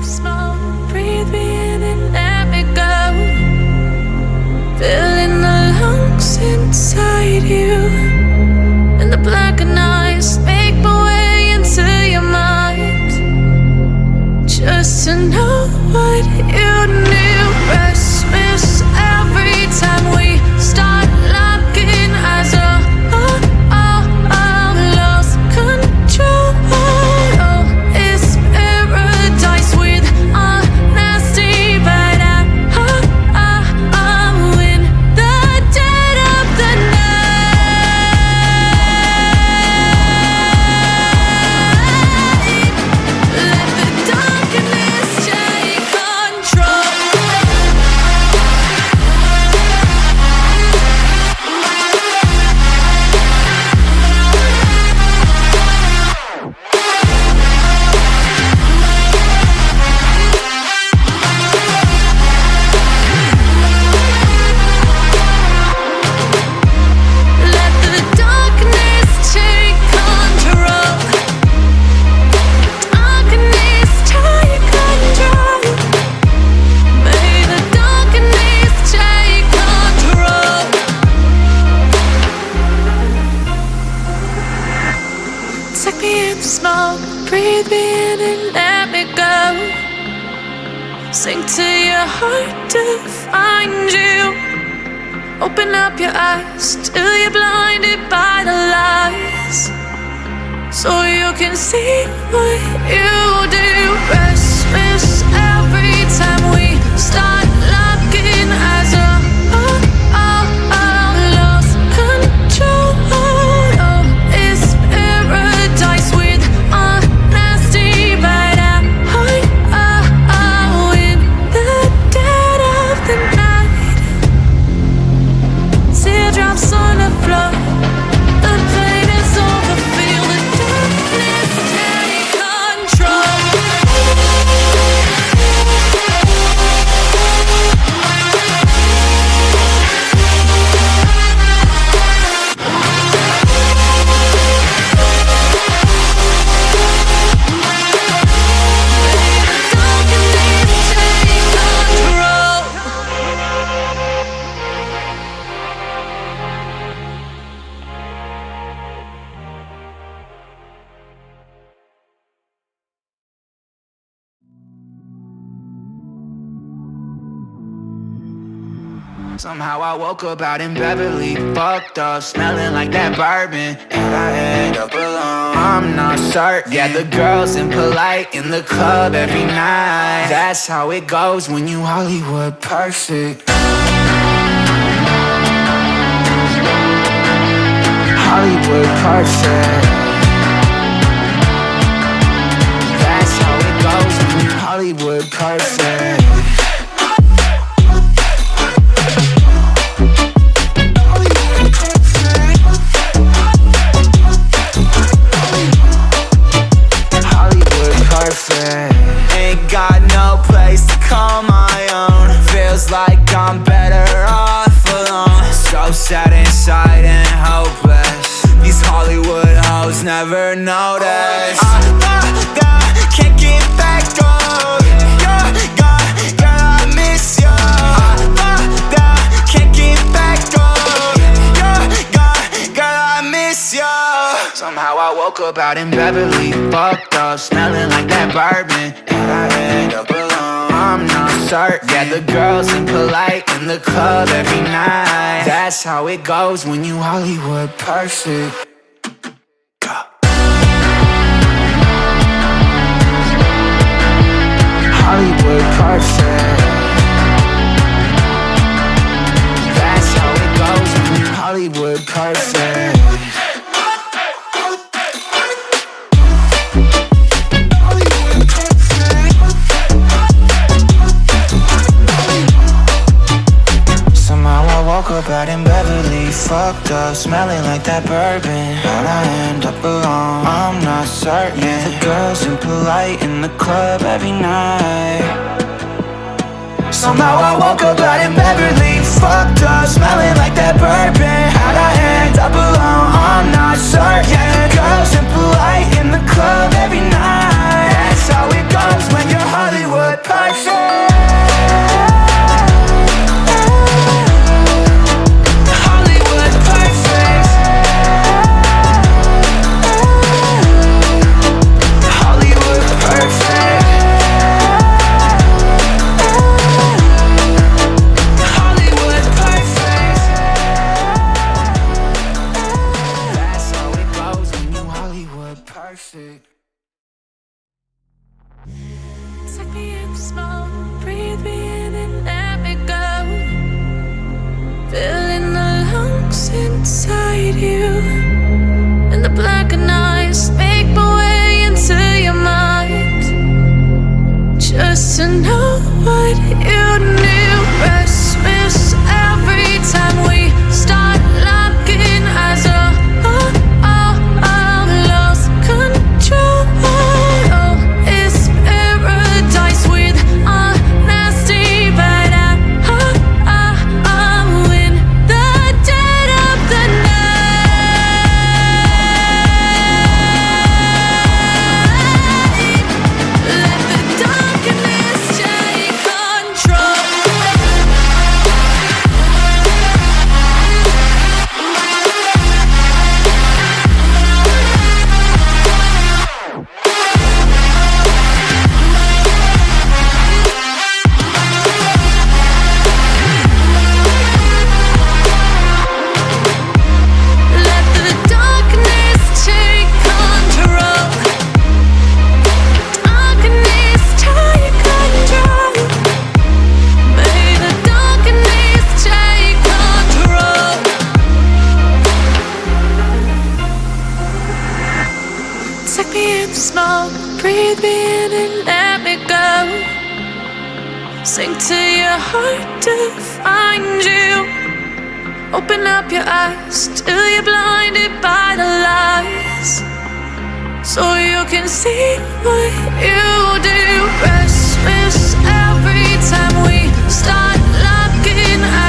smoke, breathe me in and let me go. Filling the lungs inside you, and the blackened eyes make my way into your mind. Just to know what you knew. Restless every time we start locking eyes. Lost control. Oh, it's paradise with honesty, but I'm in the dead of the night. Let the darkness take control. Let the darkness take control. Darkness take control. May the darkness take control. Take me in the smoke, breathe me in and let me go. Sink to your heart to find you. Open up your eyes till you're blinded by the lies, so you can see what you do. Restless every time we start locking eyes. Lost control. Oh, it's paradise with honesty, but I'm in the dead of the night. Teardrops on the floor. The pain is over. Feel the darkness take control. Somehow I woke up out in Beverly, fucked up, smelling like that bourbon, and I end up alone. I'm not certain. Yeah, the girls impolite in the club every night. That's how it goes when you Hollywood perfect. Hollywood perfect. That's how it goes when you Hollywood perfect. Ain't got no place to call my own. Feels like I'm better off alone. So sad inside and hopeless. These Hollywood hoes never notice. Can't get back on. You're gone, girl, I miss you. Can't get back on. You're gone, girl, I miss you. Somehow I woke up out in Beverly, fucked up, smelling like that bourbon, and I end up alone. I'm not certain. Yeah, the girls impolite in the club every night. That's how it goes when you Hollywood perfect. Hollywood perfect. That's how it goes when you Hollywood perfect. Woke up out in Beverly, fucked up, smelling like that bourbon, how'd I end up alone? I'm not certain. Yeah, the girls impolite in the club every night. Somehow I woke up out in Beverly, fucked up, smelling like that bourbon, how'd I end up alone? I'm not certain. Yeah, the girls impolite in the club every night. That's how it goes when you're Hollywood Take me in smoke, breathe me in and let me go. Filling the lungs inside you, and the blackened eyes make my way into your mind. Just to know what you knew. Restless every time we start locking eyes. Lost control. Oh, it's paradise with a nasty bite. In the dead of the night. Let the darkness take control. Let the darkness take control. Darkness take control. May the darkness take control. Take me in smoke, breathe me in and let me go. Sink to your heart to find you. Open up your eyes till you're blinded by the lies, so you can see what you do. Restless every time we start locking eyes.